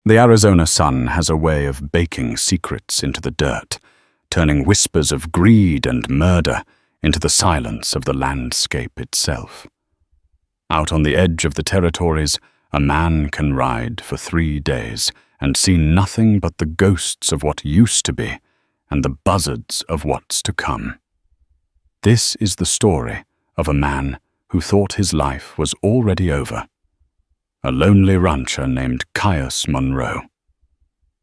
The Arizona sun has a way of baking secrets into the dirt, turning whispers of greed and murder into the silence of the landscape itself. Out on the edge of the territories, a man can ride for 3 days and see nothing but the ghosts of what used to be and the buzzards of what's to come. This is the story of a man who thought his life was already over. A lonely rancher named Caius Monroe.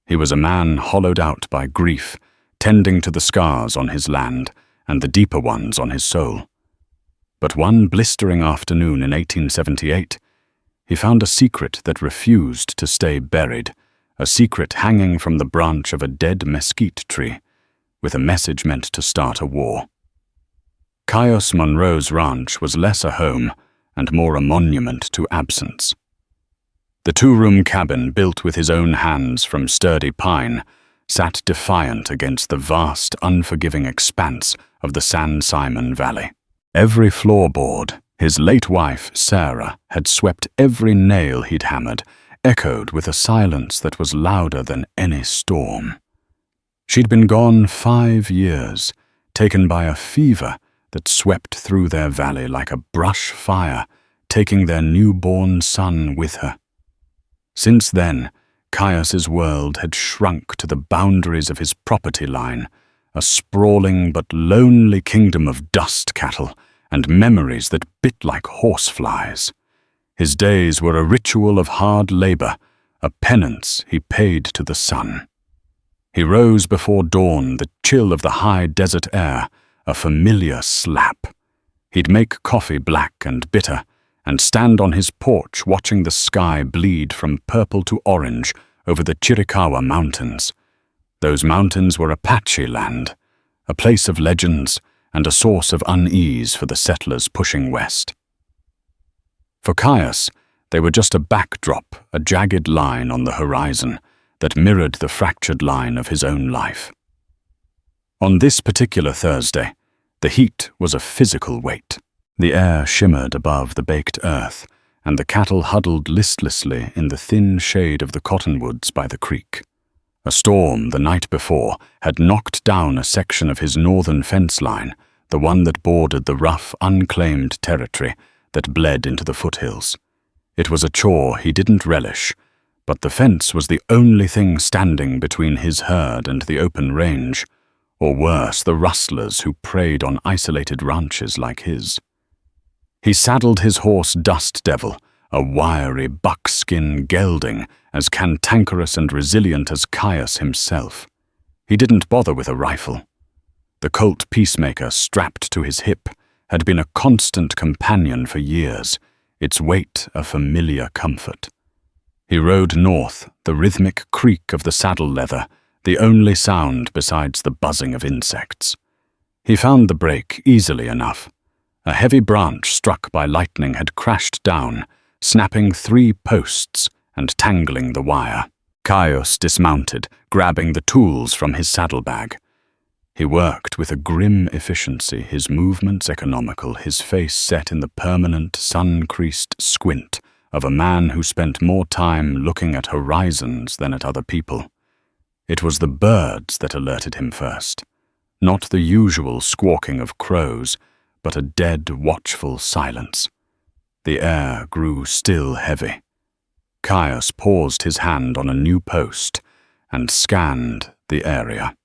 He was a man hollowed out by grief, tending to the scars on his land and the deeper ones on his soul. But one blistering afternoon in 1878, he found a secret that refused to stay buried, a secret hanging from the branch of a dead mesquite tree, with a message meant to start a war. Caius Monroe's ranch was less a home and more a monument to absence. The 2-room cabin, built with his own hands from sturdy pine, sat defiant against the vast, unforgiving expanse of the San Simon Valley. Every floorboard his late wife, Sarah, had swept, every nail he'd hammered, echoed with a silence that was louder than any storm. She'd been gone 5 years, taken by a fever that swept through their valley like a brush fire, taking their newborn son with her. Since then, Caius's world had shrunk to the boundaries of his property line, a sprawling but lonely kingdom of dust cattle and memories that bit like horseflies. His days were a ritual of hard labor, a penance he paid to the sun. He rose before dawn, the chill of the high desert air, a familiar slap. He'd make coffee black and bitter, and stand on his porch watching the sky bleed from purple to orange over the Chiricahua Mountains. Those mountains were Apache land, a place of legends and a source of unease for the settlers pushing west. For Caius, they were just a backdrop, a jagged line on the horizon that mirrored the fractured line of his own life. On this particular Thursday, the heat was a physical weight. The air shimmered above the baked earth, and the cattle huddled listlessly in the thin shade of the cottonwoods by the creek. A storm the night before had knocked down a section of his northern fence line, the one that bordered the rough, unclaimed territory that bled into the foothills. It was a chore he didn't relish, but the fence was the only thing standing between his herd and the open range, or worse, the rustlers who preyed on isolated ranches like his. He saddled his horse Dust Devil, a wiry buckskin gelding as cantankerous and resilient as Caius himself. He didn't bother with a rifle. The Colt Peacemaker strapped to his hip had been a constant companion for years, its weight a familiar comfort. He rode north, the rhythmic creak of the saddle leather, the only sound besides the buzzing of insects. He found the break easily enough. A heavy branch struck by lightning had crashed down, snapping 3 posts and tangling the wire. Caius dismounted, grabbing the tools from his saddlebag. He worked with a grim efficiency, his movements economical, his face set in the permanent, sun-creased squint of a man who spent more time looking at horizons than at other people. It was the birds that alerted him first, not the usual squawking of crows, but a dead, watchful silence. The air grew still heavy. Caius paused his hand on a new post and scanned the area.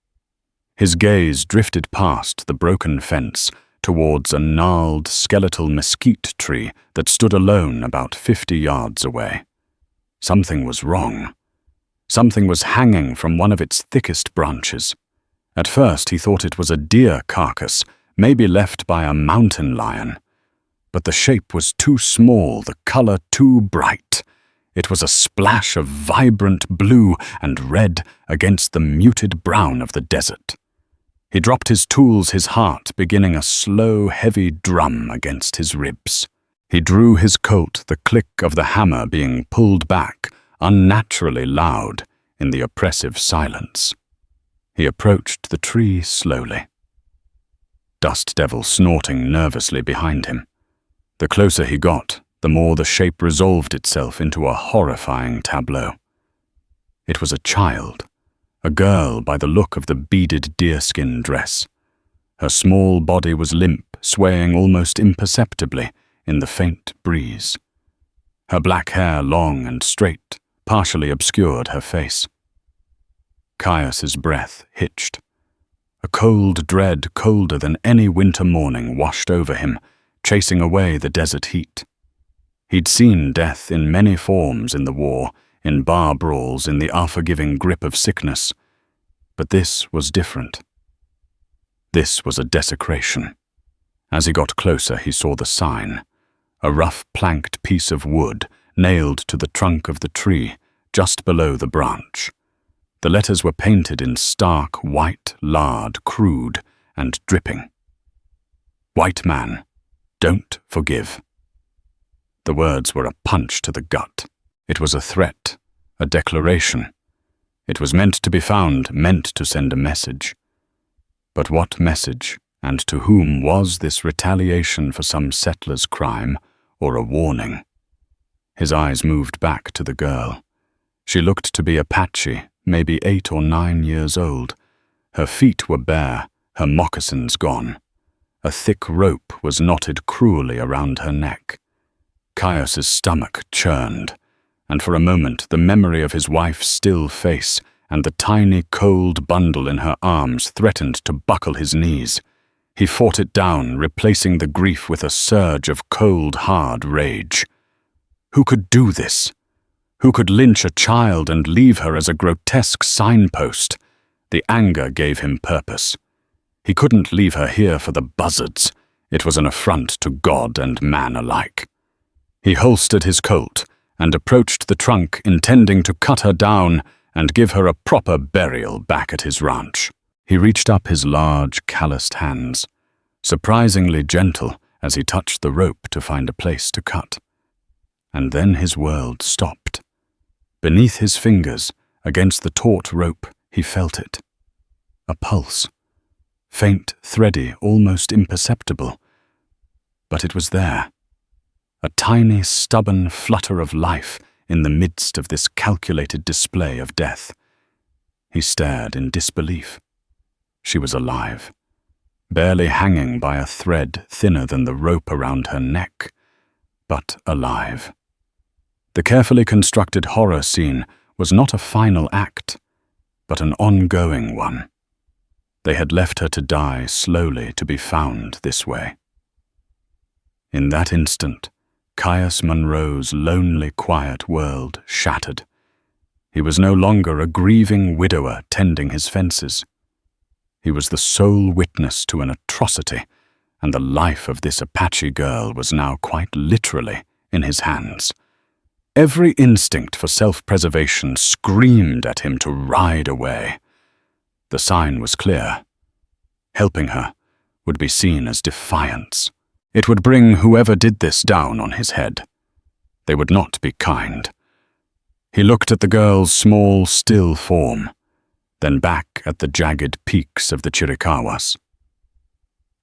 His gaze drifted past the broken fence towards a gnarled, skeletal mesquite tree that stood alone about 50 yards away. Something was wrong. Something was hanging from one of its thickest branches. At first he thought it was a deer carcass, maybe left by a mountain lion. But the shape was too small, the color too bright. It was a splash of vibrant blue and red against the muted brown of the desert. He dropped his tools, his heart beginning a slow, heavy drum against his ribs. He drew his Colt, the click of the hammer being pulled back, unnaturally loud in the oppressive silence. He approached the tree slowly. Dust Devil snorting nervously behind him. The closer he got, the more the shape resolved itself into a horrifying tableau. It was a child, a girl by the look of the beaded deerskin dress. Her small body was limp, swaying almost imperceptibly in the faint breeze. Her black hair, long and straight, partially obscured her face. Caius's breath hitched. A cold dread colder than any winter morning washed over him, chasing away the desert heat. He'd seen death in many forms in the war, in bar brawls, in the unforgiving grip of sickness. But this was different. This was a desecration. As he got closer, he saw the sign, a rough planked piece of wood nailed to the trunk of the tree just below the branch. The letters were painted in stark white lard, crude and dripping. White man, don't forgive. The words were a punch to the gut. It was a threat, a declaration. It was meant to be found, meant to send a message. But what message, and to whom was this retaliation for some settler's crime, or a warning? His eyes moved back to the girl. She looked to be Apache, maybe 8 or 9 years old. Her feet were bare, her moccasins gone. A thick rope was knotted cruelly around her neck. Caius's stomach churned, and for a moment the memory of his wife's still face and the tiny cold bundle in her arms threatened to buckle his knees. He fought it down, replacing the grief with a surge of cold, hard rage. Who could do this? Who could lynch a child and leave her as a grotesque signpost? The anger gave him purpose. He couldn't leave her here for the buzzards. It was an affront to God and man alike. He holstered his Colt and approached the trunk, intending to cut her down and give her a proper burial back at his ranch. He reached up his large, calloused hands, surprisingly gentle as he touched the rope to find a place to cut. And then his world stopped. Beneath his fingers, against the taut rope, he felt it. A pulse. Faint, thready, almost imperceptible. But it was there. A tiny, stubborn flutter of life in the midst of this calculated display of death. He stared in disbelief. She was alive, barely hanging by a thread thinner than the rope around her neck, but alive. The carefully constructed horror scene was not a final act, but an ongoing one. They had left her to die slowly to be found this way. In that instant, Caius Munro's lonely, quiet world shattered. He was no longer a grieving widower tending his fences. He was the sole witness to an atrocity, and the life of this Apache girl was now quite literally in his hands. Every instinct for self-preservation screamed at him to ride away. The sign was clear. Helping her would be seen as defiance. It would bring whoever did this down on his head. They would not be kind. He looked at the girl's small, still form, then back at the jagged peaks of the Chiricahuas.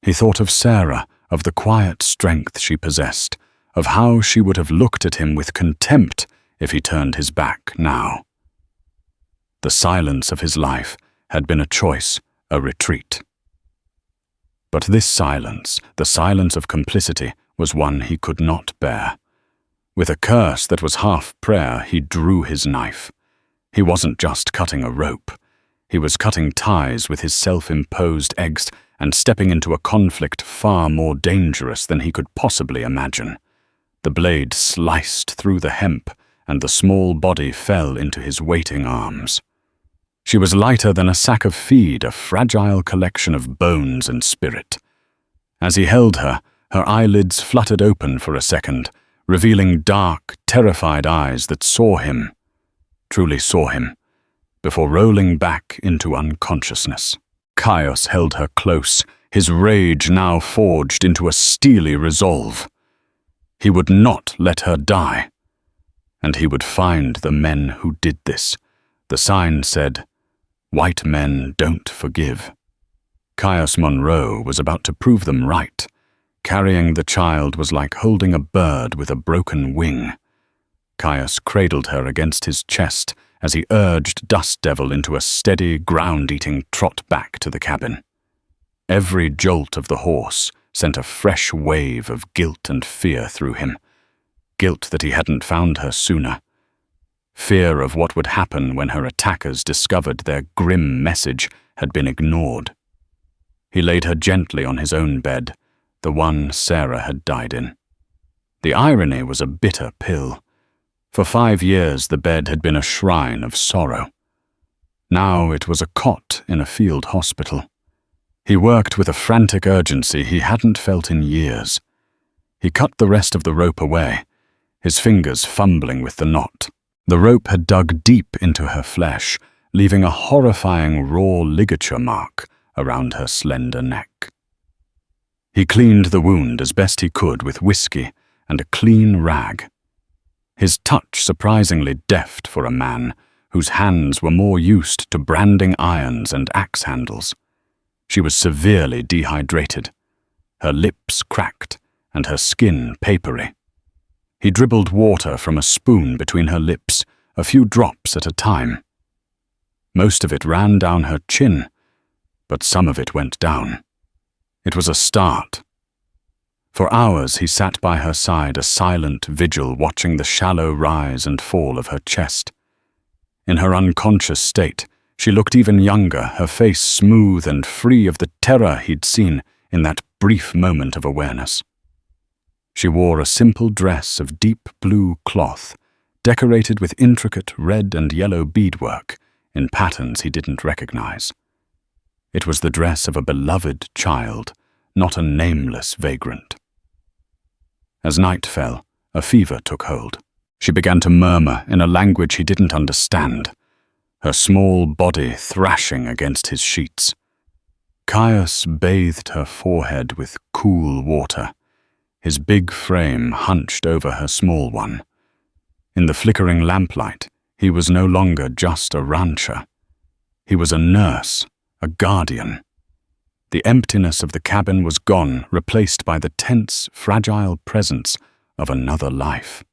He thought of Sarah, of the quiet strength she possessed, of how she would have looked at him with contempt if he turned his back now. The silence of his life had been a choice, a retreat. But this silence, the silence of complicity, was one he could not bear. With a curse that was half prayer, he drew his knife. He wasn't just cutting a rope. He was cutting ties with his self-imposed eggs and stepping into a conflict far more dangerous than he could possibly imagine. The blade sliced through the hemp, and the small body fell into his waiting arms. She was lighter than a sack of feed, a fragile collection of bones and spirit. As he held her, her eyelids fluttered open for a second, revealing dark, terrified eyes that saw him, truly saw him, before rolling back into unconsciousness. Caius held her close, his rage now forged into a steely resolve. He would not let her die, and he would find the men who did this. The sign said, "White men don't forgive." Caius Munro was about to prove them right. Carrying the child was like holding a bird with a broken wing. Caius cradled her against his chest as he urged Dust Devil into a steady, ground-eating trot back to the cabin. Every jolt of the horse sent a fresh wave of guilt and fear through him. Guilt that he hadn't found her sooner. Fear of what would happen when her attackers discovered their grim message had been ignored. He laid her gently on his own bed, the one Sarah had died in. The irony was a bitter pill. For 5 years the bed had been a shrine of sorrow. Now it was a cot in a field hospital. He worked with a frantic urgency he hadn't felt in years. He cut the rest of the rope away, his fingers fumbling with the knot. The rope had dug deep into her flesh, leaving a horrifying raw ligature mark around her slender neck. He cleaned the wound as best he could with whiskey and a clean rag. His touch surprisingly deft for a man whose hands were more used to branding irons and axe handles. She was severely dehydrated, her lips cracked and her skin papery. He dribbled water from a spoon between her lips, a few drops at a time. Most of it ran down her chin, but some of it went down. It was a start. For hours he sat by her side, a silent vigil, watching the shallow rise and fall of her chest. In her unconscious state, she looked even younger, her face smooth and free of the terror he'd seen in that brief moment of awareness. She wore a simple dress of deep blue cloth, decorated with intricate red and yellow beadwork in patterns he didn't recognize. It was the dress of a beloved child, not a nameless vagrant. As night fell, a fever took hold. She began to murmur in a language he didn't understand, her small body thrashing against his sheets. Caius bathed her forehead with cool water, his big frame hunched over her small one. In the flickering lamplight, he was no longer just a rancher. He was a nurse, a guardian. The emptiness of the cabin was gone, replaced by the tense, fragile presence of another life.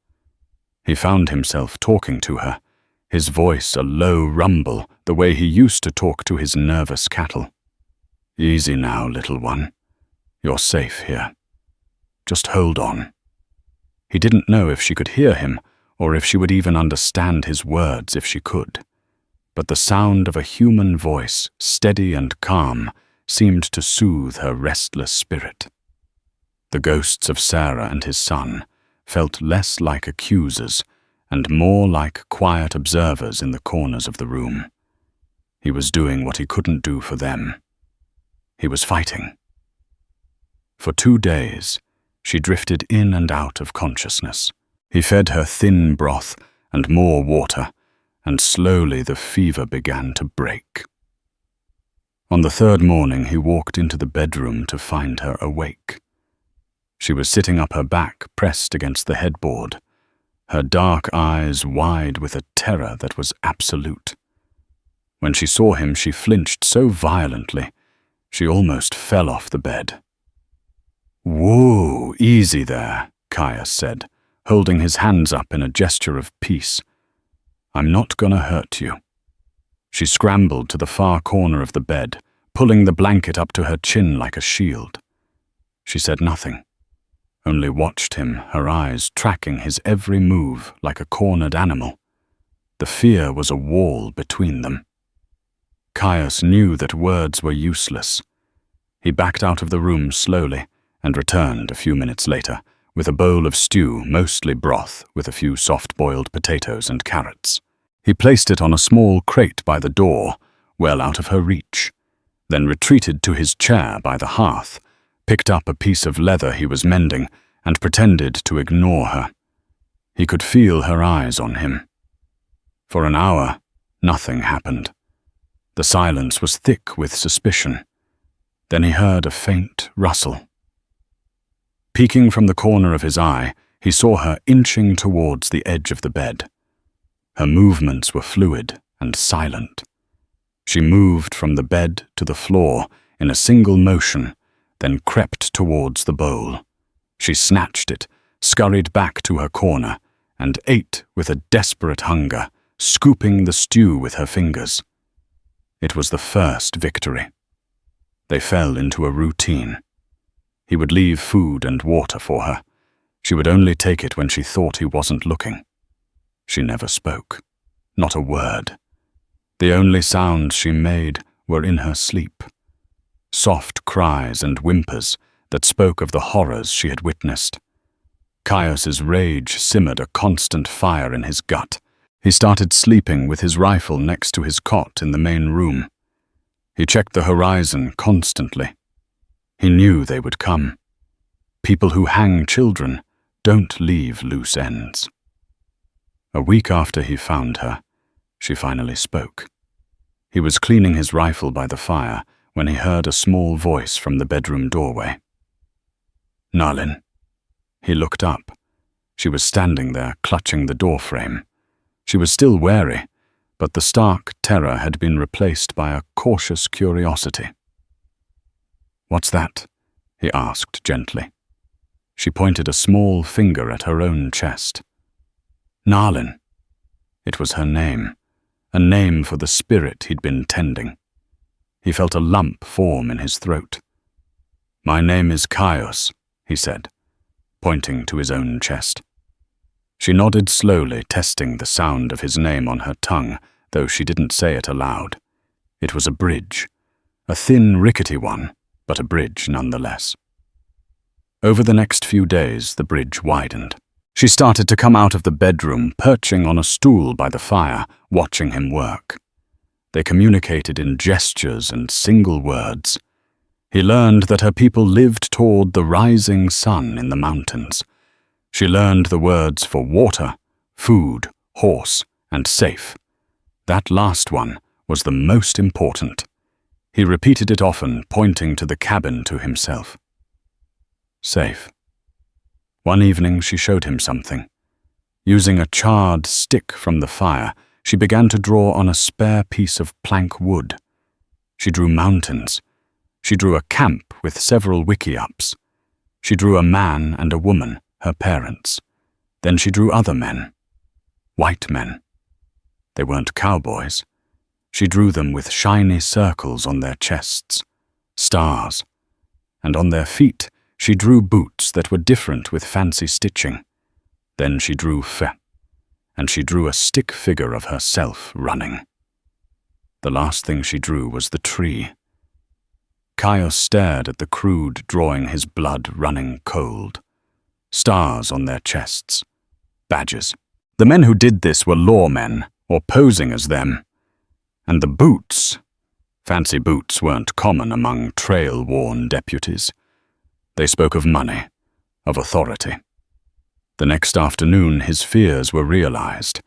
He found himself talking to her, his voice a low rumble, the way he used to talk to his nervous cattle. "Easy now, little one. You're safe here. Just hold on." He didn't know if she could hear him, or if she would even understand his words if she could. But the sound of a human voice, steady and calm, seemed to soothe her restless spirit. The ghosts of Sarah and his son felt less like accusers and more like quiet observers in the corners of the room. He was doing what he couldn't do for them. He was fighting. For 2 days, she drifted in and out of consciousness. He fed her thin broth and more water, and slowly the fever began to break. On the 3rd morning, he walked into the bedroom to find her awake. She was sitting up, her back pressed against the headboard, her dark eyes wide with a terror that was absolute. When she saw him, she flinched so violently, she almost fell off the bed. "Whoa, easy there," Caius said, holding his hands up in a gesture of peace. "I'm not gonna hurt you." She scrambled to the far corner of the bed, pulling the blanket up to her chin like a shield. She said nothing, only watched him, her eyes tracking his every move like a cornered animal. The fear was a wall between them. Caius knew that words were useless. He backed out of the room slowly and returned a few minutes later with a bowl of stew, mostly broth, with a few soft-boiled potatoes and carrots. He placed it on a small crate by the door, well out of her reach, then retreated to his chair by the hearth, picked up a piece of leather he was mending, and pretended to ignore her. He could feel her eyes on him. For an hour, nothing happened. The silence was thick with suspicion. Then he heard a faint rustle. Peeking from the corner of his eye, he saw her inching towards the edge of the bed. Her movements were fluid and silent. She moved from the bed to the floor in a single motion, then crept towards the bowl. She snatched it, scurried back to her corner, and ate with a desperate hunger, scooping the stew with her fingers. It was the first victory. They fell into a routine. He would leave food and water for her. She would only take it when she thought he wasn't looking. She never spoke, not a word. The only sounds she made were in her sleep, soft cries and whimpers that spoke of the horrors she had witnessed. Caius's rage simmered a constant fire in his gut. He started sleeping with his rifle next to his cot in the main room. He checked the horizon constantly. He knew they would come. People who hang children don't leave loose ends. A week after he found her, she finally spoke. He was cleaning his rifle by the fire when he heard a small voice from the bedroom doorway. "Nalin." He looked up. She was standing there, clutching the doorframe. She was still wary, but the stark terror had been replaced by a cautious curiosity. "What's that?" he asked gently. She pointed a small finger at her own chest. Nalin. It was her name, a name for the spirit he'd been tending. He felt a lump form in his throat. "My name is Caius," he said, pointing to his own chest. She nodded slowly, testing the sound of his name on her tongue, though she didn't say it aloud. It was a bridge, a thin, rickety one, but a bridge nonetheless. Over the next few days, the bridge widened. She started to come out of the bedroom, perching on a stool by the fire, watching him work. They communicated in gestures and single words. He learned that her people lived toward the rising sun in the mountains. She learned the words for water, food, horse, and safe. That last one was the most important. He repeated it often, pointing to the cabin to himself. Safe. One evening she showed him something. Using a charred stick from the fire, she began to draw on a spare piece of plank wood. She drew mountains. She drew a camp with several wickiups. She drew a man and a woman, her parents. Then she drew other men. White men. They weren't cowboys. She drew them with shiny circles on their chests, stars, and on their feet she drew boots that were different with fancy stitching. Then she drew and she drew a stick figure of herself running. The last thing she drew was the tree. Caius stared at the crude drawing, his blood running cold. Stars on their chests. Badges. The men who did this were lawmen, or posing as them. And the boots. Fancy boots weren't common among trail-worn deputies. They spoke of money, of authority. The next afternoon his fears were realized.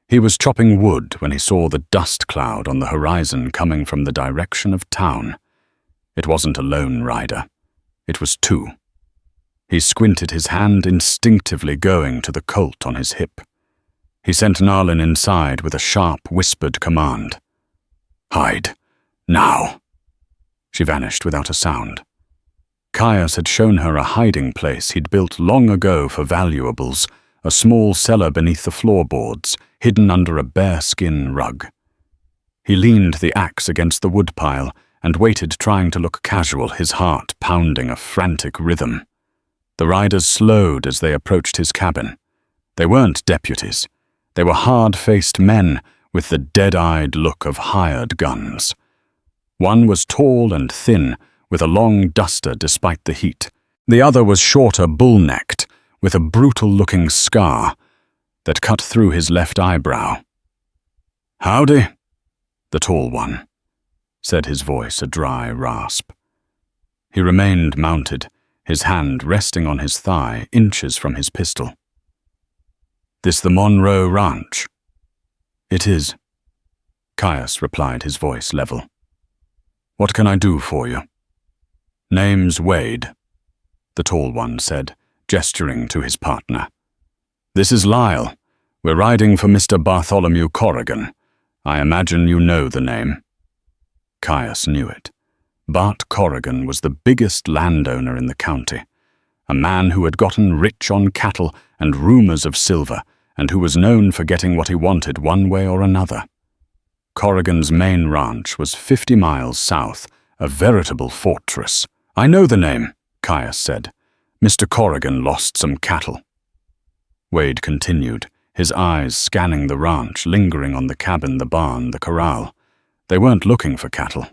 He was chopping wood when he saw the dust cloud on the horizon coming from the direction of town. It wasn't a lone rider. It was two. He squinted, his hand instinctively going to the colt on his hip. He sent Nalin inside with a sharp, whispered command. "Hide. Now." She vanished without a sound. Caius had shown her a hiding place he'd built long ago for valuables, a small cellar beneath the floorboards, hidden under a bearskin rug. He leaned the axe against the woodpile and waited, trying to look casual, his heart pounding a frantic rhythm. The riders slowed as they approached his cabin. They weren't deputies. They were hard-faced men with the dead-eyed look of hired guns. One was tall and thin, with a long duster despite the heat. The other was shorter, bull-necked, with a brutal-looking scar that cut through his left eyebrow. "Howdy," the tall one said, his voice a dry rasp. He remained mounted, his hand resting on his thigh, inches from his pistol. "This the Monroe Ranch?" "It is," Caius replied, his voice level. "What can I do for you?" "Name's Wade," the tall one said, gesturing to his partner. "This is Lyle. We're riding for Mr. Bartholomew Corrigan. I imagine you know the name." Caius knew it. Bart Corrigan was the biggest landowner in the county, a man who had gotten rich on cattle and rumors of silver, and who was known for getting what he wanted one way or another. Corrigan's main ranch was 50 miles south, a veritable fortress. "I know the name," Caius said. "Mr. Corrigan lost some cattle." Wade continued, his eyes scanning the ranch, lingering on the cabin, the barn, the corral. They weren't looking for cattle.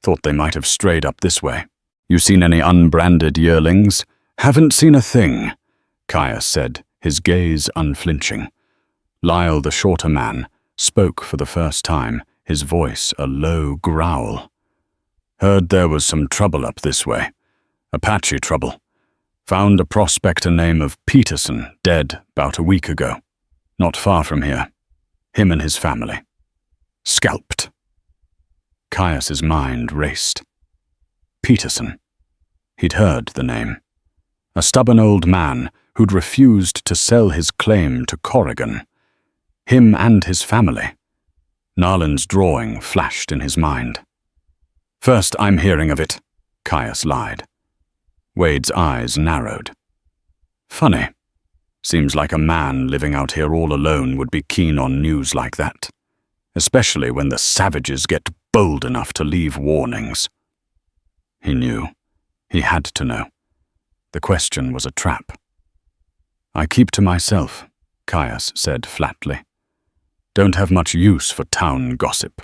Thought they might have strayed up this way. "You seen any unbranded yearlings?" "Haven't seen a thing," Caius said, his gaze unflinching. Lyle, the shorter man, spoke for the first time, his voice a low growl. "Heard there was some trouble up this way. Apache trouble. Found a prospector name of Peterson dead about a week ago. Not far from here. Him and his family. Scalped." Caius's mind raced. Peterson. He'd heard the name. A stubborn old man who'd refused to sell his claim to Corrigan. Him and his family. Narlin's drawing flashed in his mind. "First I'm hearing of it," Caius lied. Wade's eyes narrowed. "Funny. Seems like a man living out here all alone would be keen on news like that. Especially when the savages get bold enough to leave warnings." He knew. He had to know. The question was a trap. "I keep to myself," Caius said flatly. "Don't have much use for town gossip."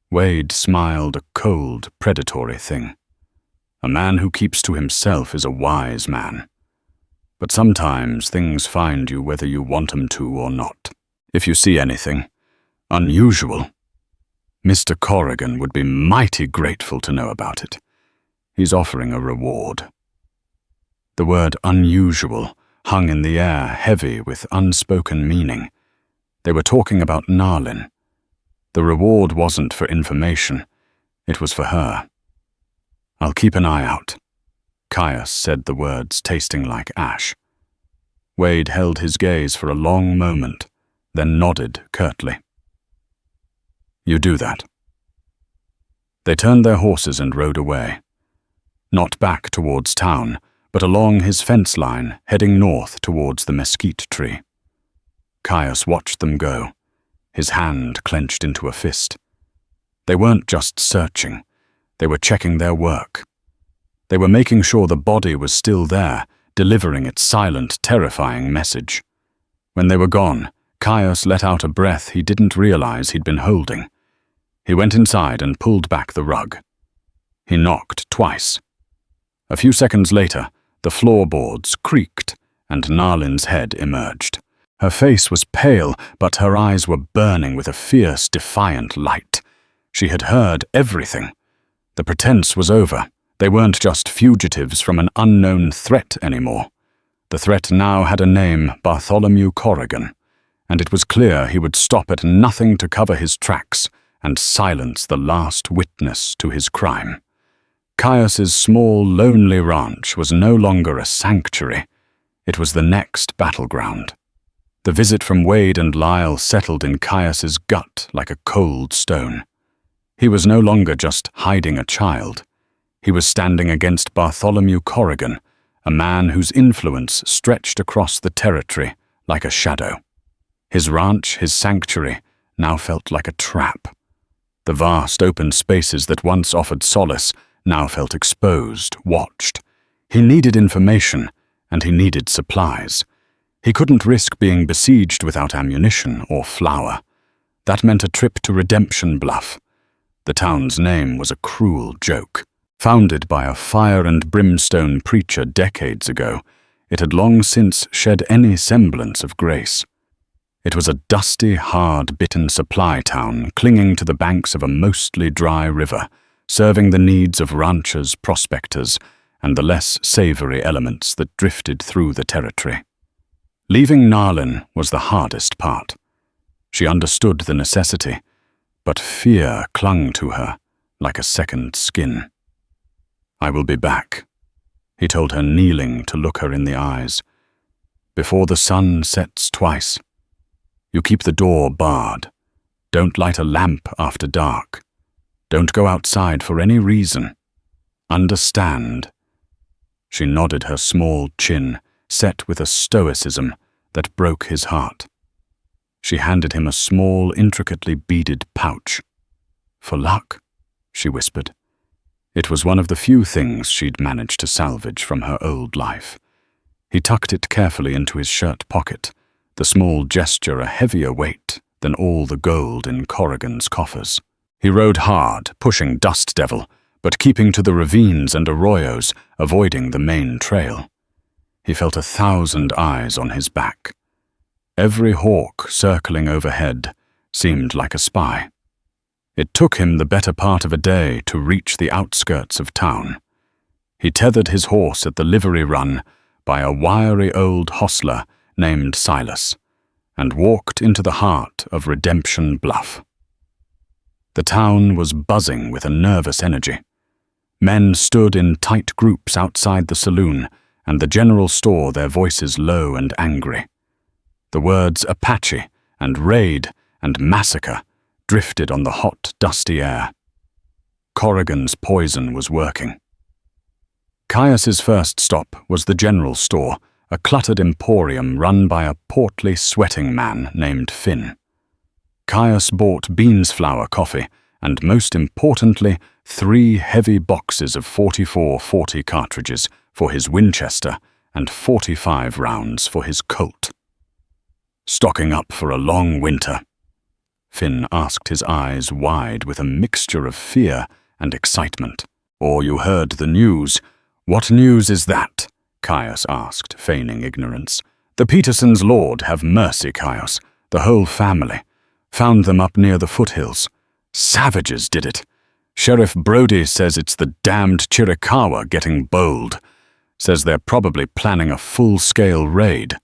Wade smiled a cold, predatory thing. A man who keeps to himself is a wise man. But sometimes things find you whether you want them to or not. If you see anything unusual, Mr. Corrigan would be mighty grateful to know about it. He's offering a reward. The word unusual hung in the air, heavy with unspoken meaning. They were talking about Narlin. The reward wasn't for information. It was for her. "I'll keep an eye out." Caius said the words tasting like ash. Wade held his gaze for a long moment, then nodded curtly. "You do that." They turned their horses and rode away. Not back towards town, but along his fence line, heading north towards the mesquite tree. Caius watched them go, his hand clenched into a fist. They weren't just searching, they were checking their work. They were making sure the body was still there, delivering its silent, terrifying message. When they were gone, Caius let out a breath he didn't realize he'd been holding. He went inside and pulled back the rug. He knocked twice. A few seconds later, the floorboards creaked and Narlin's head emerged. Her face was pale, but her eyes were burning with a fierce, defiant light. She had heard everything. The pretense was over. They weren't just fugitives from an unknown threat anymore. The threat now had a name, Bartholomew Corrigan, and it was clear he would stop at nothing to cover his tracks and silence the last witness to his crime. Caius's small, lonely ranch was no longer a sanctuary. It was the next battleground. The visit from Wade and Lyle settled in Caius's gut like a cold stone. He was no longer just hiding a child. He was standing against Bartholomew Corrigan, a man whose influence stretched across the territory like a shadow. His ranch, his sanctuary, now felt like a trap. The vast open spaces that once offered solace now felt exposed, watched. He needed information, and he needed supplies. He couldn't risk being besieged without ammunition or flour. That meant a trip to Redemption Bluff. The town's name was a cruel joke. Founded by a fire and brimstone preacher decades ago, it had long since shed any semblance of grace. It was a dusty, hard-bitten supply town clinging to the banks of a mostly dry river, serving the needs of ranchers, prospectors, and the less savory elements that drifted through the territory. Leaving Narlin was the hardest part. She understood the necessity, but fear clung to her like a second skin. "I will be back," he told her, kneeling to look her in the eyes. "Before the sun sets twice. You keep the door barred. Don't light a lamp after dark. Don't go outside for any reason. Understand?" She nodded, her small chin set with a stoicism that broke his heart. She handed him a small, intricately beaded pouch. "For luck," she whispered. It was one of the few things she'd managed to salvage from her old life. He tucked it carefully into his shirt pocket, the small gesture a heavier weight than all the gold in Corrigan's coffers. He rode hard, pushing Dust Devil, but keeping to the ravines and arroyos, avoiding the main trail. He felt 1,000 eyes on his back. Every hawk circling overhead seemed like a spy. It took him the better part of a day to reach the outskirts of town. He tethered his horse at the livery run by a wiry old hostler named Silas, and walked into the heart of Redemption Bluff. The town was buzzing with a nervous energy. Men stood in tight groups outside the saloon and the general store, their voices low and angry. The words Apache and raid and massacre drifted on the hot, dusty air. Corrigan's poison was working. Caius's first stop was the general store, a cluttered emporium run by a portly, sweating man named Finn. Caius bought beans flour coffee and, most importantly, 3 heavy boxes of 44-40 cartridges for his Winchester and 45 rounds for his Colt. "Stocking up for a long winter?" Finn asked, his eyes wide with a mixture of fear and excitement. "Or you heard the news." "What news is that?" Caius asked, feigning ignorance. "The Petersons' Lord have mercy, Caius. The whole family. Found them up near the foothills. Savages did it. Sheriff Brody says it's the damned Chiricahua getting bold. Says they're probably planning a full-scale raid.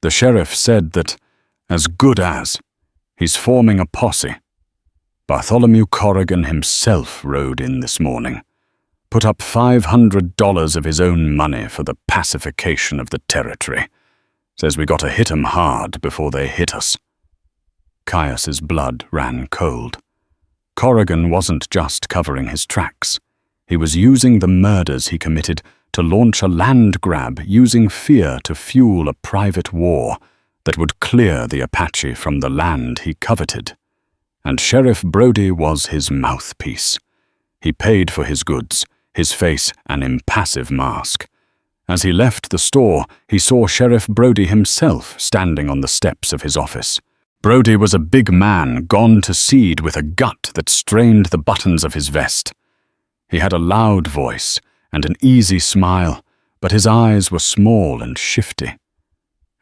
The sheriff said that, as good as, he's forming a posse. Bartholomew Corrigan himself rode in this morning. Put up $500 of his own money for the pacification of the territory. Says we gotta hit 'em hard before they hit us." Caius's blood ran cold. Corrigan wasn't just covering his tracks. He was using the murders he committed to launch a land grab, using fear to fuel a private war that would clear the Apache from the land he coveted. And Sheriff Brody was his mouthpiece. He paid for his goods, his face an impassive mask. As he left the store, he saw Sheriff Brody himself standing on the steps of his office. Brody was a big man gone to seed with a gut that strained the buttons of his vest. He had a loud voice and an easy smile, but his eyes were small and shifty.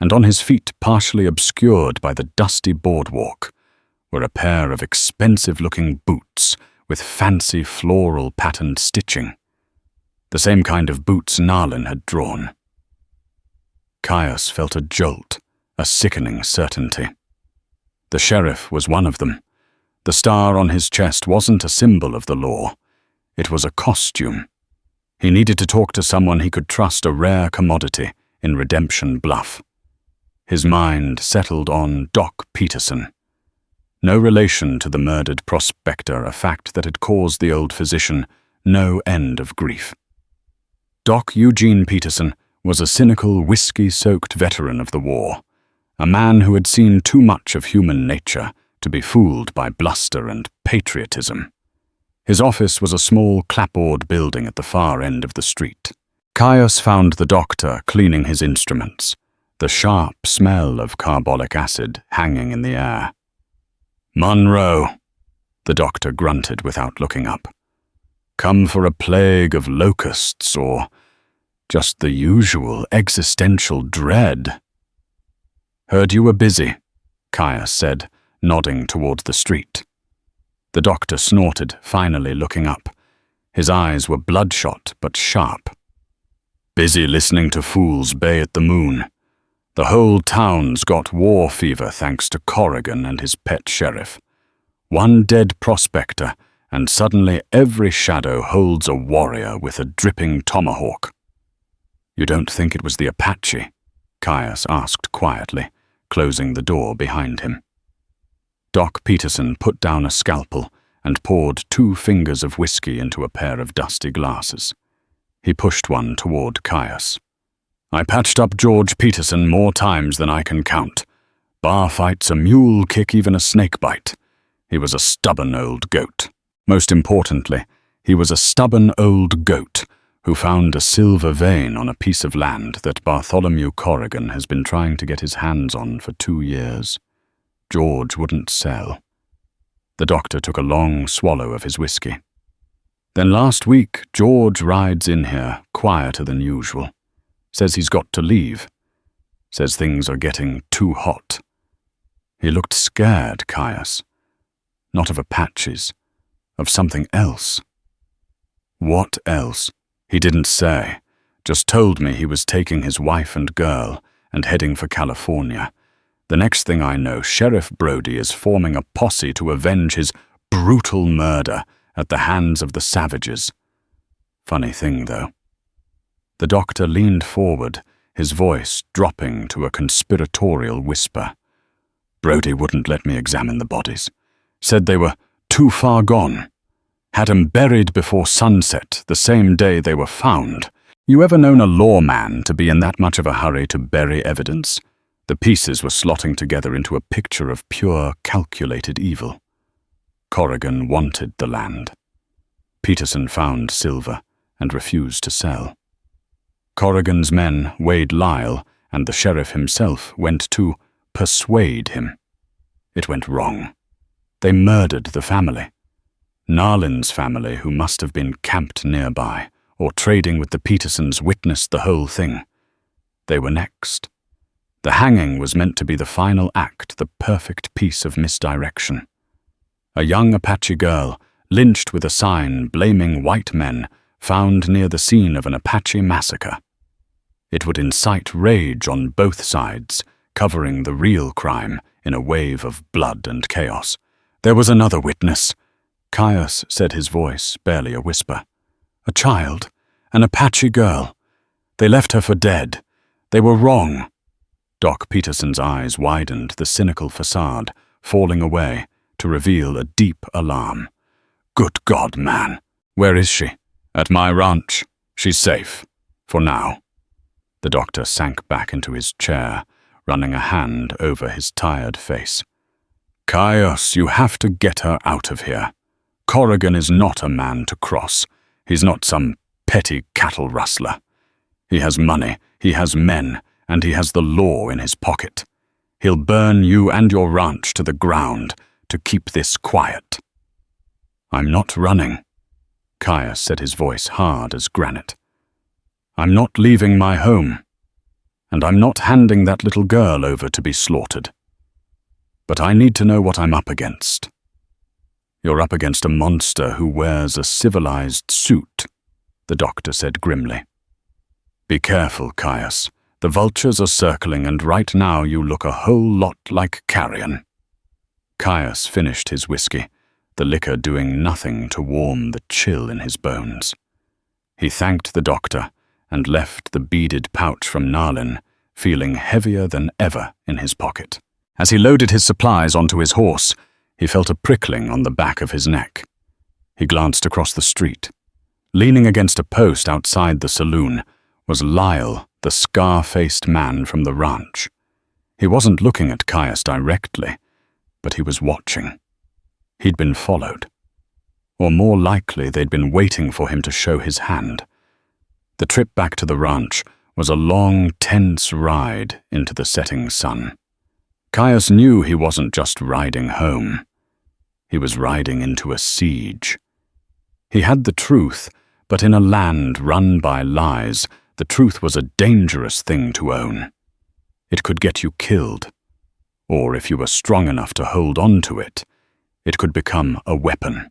And on his feet, partially obscured by the dusty boardwalk, were a pair of expensive-looking boots with fancy floral-patterned stitching, the same kind of boots Nalin had drawn. Caius felt a jolt, a sickening certainty. The sheriff was one of them. The star on his chest wasn't a symbol of the law. It was a costume. He needed to talk to someone he could trust, a rare commodity in Redemption Bluff. His mind settled on Doc Peterson. No relation to the murdered prospector, a fact that had caused the old physician no end of grief. Doc Eugene Peterson was a cynical, whiskey-soaked veteran of the war, a man who had seen too much of human nature to be fooled by bluster and patriotism. His office was a small clapboard building at the far end of the street. Caius found the doctor cleaning his instruments, the sharp smell of carbolic acid hanging in the air. "Monroe," the doctor grunted without looking up. "Come for a plague of locusts or just the usual existential dread?" "Heard you were busy," Caius said, nodding toward the street. The doctor snorted, finally looking up. His eyes were bloodshot but sharp. "Busy listening to fools bay at the moon. The whole town's got war fever thanks to Corrigan and his pet sheriff. One dead prospector, and suddenly every shadow holds a warrior with a dripping tomahawk." "You don't think it was the Apache?" Caius asked quietly, closing the door behind him. Doc Peterson put down a scalpel and poured 2 fingers of whiskey into a pair of dusty glasses. He pushed one toward Caius. I patched up George Peterson more times than I can count. Bar fights, a mule kick, even a snake bite. He was a stubborn old goat. Most importantly, he was a stubborn old goat who found a silver vein on a piece of land that Bartholomew Corrigan has been trying to get his hands on for 2 years. George wouldn't sell. The doctor took a long swallow of his whiskey. Then last week, George rides in here, quieter than usual. Says he's got to leave. Says things are getting too hot. He looked scared, Caius. Not of Apaches, of something else. What else? He didn't say, just told me he was taking his wife and girl and heading for California. The next thing I know, Sheriff Brody is forming a posse to avenge his brutal murder at the hands of the savages. Funny thing, though. The doctor leaned forward, his voice dropping to a conspiratorial whisper. Brody wouldn't let me examine the bodies. Said they were too far gone. Had 'em buried before sunset, the same day they were found. You ever known a lawman to be in that much of a hurry to bury evidence? The pieces were slotting together into a picture of pure, calculated evil. Corrigan wanted the land. Peterson found silver and refused to sell. Corrigan's men, Wade Lyle, and the sheriff himself went to persuade him. It went wrong. They murdered the family. Narlin's family, who must have been camped nearby, or trading with the Petersons, witnessed the whole thing. They were next. The hanging was meant to be the final act, the perfect piece of misdirection. A young Apache girl, lynched with a sign blaming white men, found near the scene of an Apache massacre. It would incite rage on both sides, covering the real crime in a wave of blood and chaos. There was another witness. Caius said, his voice barely a whisper. A child, an Apache girl. They left her for dead. They were wrong. Doc Peterson's eyes widened, the cynical facade falling away to reveal a deep alarm. Good God, man. Where is she? At my ranch. She's safe. For now. The doctor sank back into his chair, running a hand over his tired face. Caius, you have to get her out of here. Corrigan is not a man to cross. He's not some petty cattle rustler. He has money, he has men, and he has the law in his pocket. He'll burn you and your ranch to the ground to keep this quiet. I'm not running. Caius said, his voice hard as granite. I'm not leaving my home, and I'm not handing that little girl over to be slaughtered. But I need to know what I'm up against. You're up against a monster who wears a civilized suit, the doctor said grimly. Be careful, Caius. The vultures are circling, and right now you look a whole lot like carrion. Caius finished his whiskey, the liquor doing nothing to warm the chill in his bones. He thanked the doctor and left the beaded pouch from Narlin, feeling heavier than ever in his pocket. As he loaded his supplies onto his horse, he felt a prickling on the back of his neck. He glanced across the street. Leaning against a post outside the saloon was Lyle, the scar-faced man from the ranch. He wasn't looking at Caius directly, but he was watching. He'd been followed. Or more likely, they'd been waiting for him to show his hand. The trip back to the ranch was a long, tense ride into the setting sun. Caius knew he wasn't just riding home. He was riding into a siege. He had the truth, but in a land run by lies, the truth was a dangerous thing to own. It could get you killed. Or if you were strong enough to hold on to it, it could become a weapon.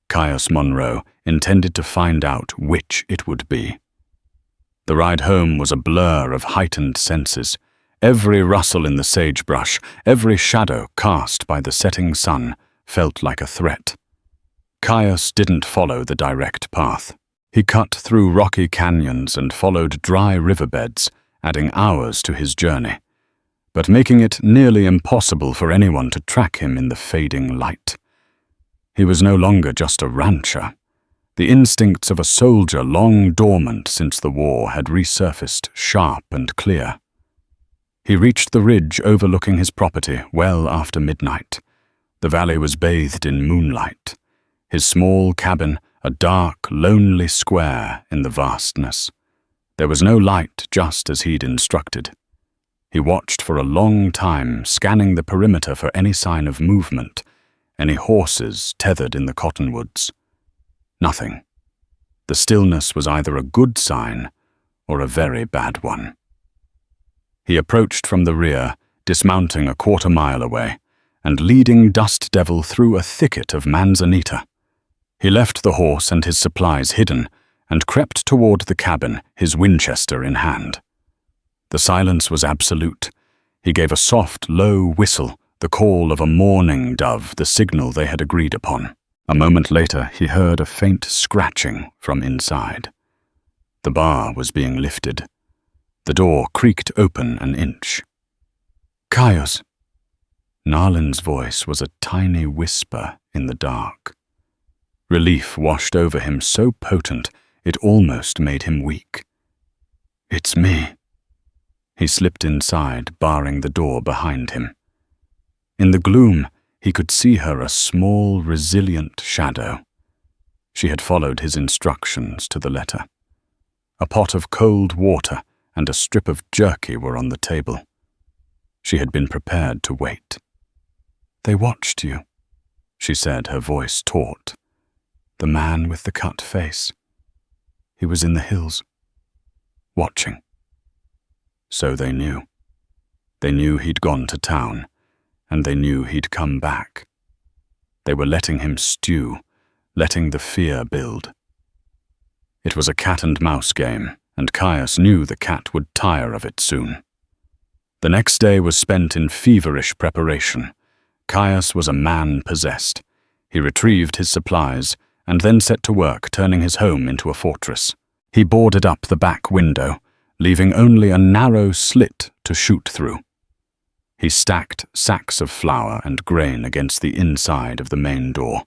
Caius Monroe intended to find out which it would be. The ride home was a blur of heightened senses. Every rustle in the sagebrush, every shadow cast by the setting sun felt like a threat. Caius didn't follow the direct path. He cut through rocky canyons and followed dry riverbeds, adding hours to his journey, but making it nearly impossible for anyone to track him in the fading light. He was no longer just a rancher. The instincts of a soldier long dormant since the war had resurfaced sharp and clear. He reached the ridge overlooking his property well after midnight. The valley was bathed in moonlight, his small cabin a dark, lonely square in the vastness. There was no light, just as he'd instructed. He watched for a long time, scanning the perimeter for any sign of movement, any horses tethered in the cottonwoods. Nothing. The stillness was either a good sign or a very bad one. He approached from the rear, dismounting a quarter-mile away, and leading Dust Devil through a thicket of manzanita. He left the horse and his supplies hidden, and crept toward the cabin, his Winchester in hand. The silence was absolute. He gave a soft, low whistle, the call of a mourning dove, the signal they had agreed upon. A moment later, he heard a faint scratching from inside. The bar was being lifted. The door creaked open an inch. "Caius." Narlin's voice was a tiny whisper in the dark. Relief washed over him so potent it almost made him weak. "It's me." He slipped inside, barring the door behind him. In the gloom, he could see her a small, resilient shadow. She had followed his instructions to the letter. A pot of cold water and a strip of jerky were on the table. She had been prepared to wait. "They watched you," she said, her voice taut. "The man with the cut face. He was in the hills, watching." So they knew. They knew he'd gone to town, and they knew he'd come back. They were letting him stew, letting the fear build. It was a cat-and-mouse game, and Caius knew the cat would tire of it soon. The next day was spent in feverish preparation. Caius was a man possessed. He retrieved his supplies, and then set to work turning his home into a fortress. He boarded up the back window, leaving only a narrow slit to shoot through. He stacked sacks of flour and grain against the inside of the main door.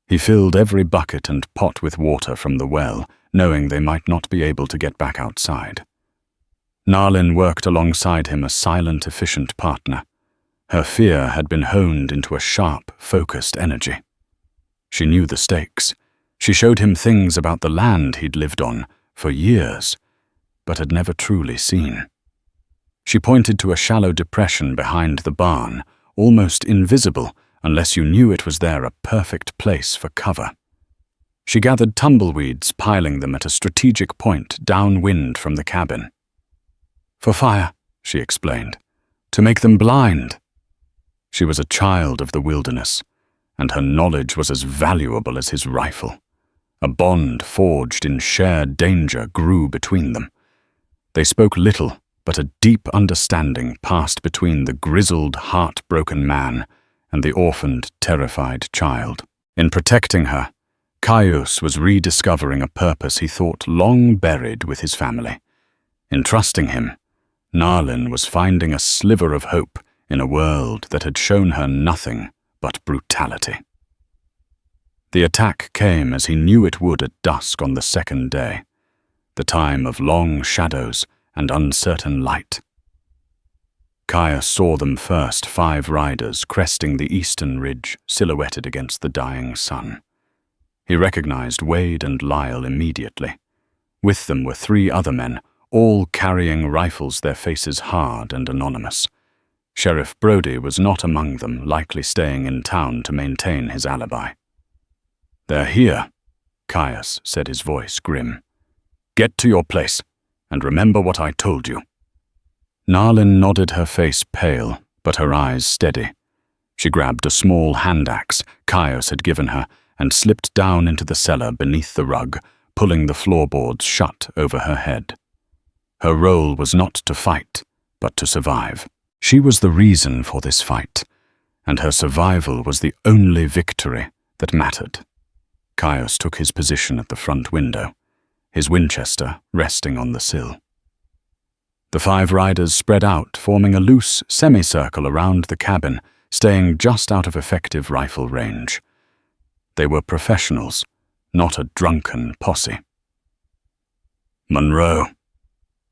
He filled every bucket and pot with water from the well, knowing they might not be able to get back outside. Narlin worked alongside him, a silent, efficient partner. Her fear had been honed into a sharp, focused energy. She knew the stakes. She showed him things about the land he'd lived on for years, but had never truly seen. She pointed to a shallow depression behind the barn, almost invisible unless you knew it was there, a perfect place for cover. She gathered tumbleweeds, piling them at a strategic point downwind from the cabin. "For fire," she explained, "to make them blind." She was a child of the wilderness, and her knowledge was as valuable as his rifle. A bond forged in shared danger grew between them. They spoke little, but a deep understanding passed between the grizzled, heartbroken man and the orphaned, terrified child. In protecting her, Caius was rediscovering a purpose he thought long buried with his family. In trusting him, Narlin was finding a sliver of hope in a world that had shown her nothing but brutality. The attack came as he knew it would at dusk on the second day, the time of long shadows and uncertain light. Caius saw them first, 5 riders cresting the eastern ridge, silhouetted against the dying sun. He recognized Wade and Lyle immediately. With them were 3 other men, all carrying rifles, their faces hard and anonymous. Sheriff Brody was not among them, likely staying in town to maintain his alibi. "They're here," Caius said, his voice grim. "Get to your place, and remember what I told you." Narlin nodded, her face pale, but her eyes steady. She grabbed a small hand axe Caius had given her and slipped down into the cellar beneath the rug, pulling the floorboards shut over her head. Her role was not to fight, but to survive. She was the reason for this fight, and her survival was the only victory that mattered. Caius took his position at the front window, his Winchester resting on the sill. The 5 riders spread out, forming a loose semicircle around the cabin, staying just out of effective rifle range. They were professionals, not a drunken posse. "Monroe,"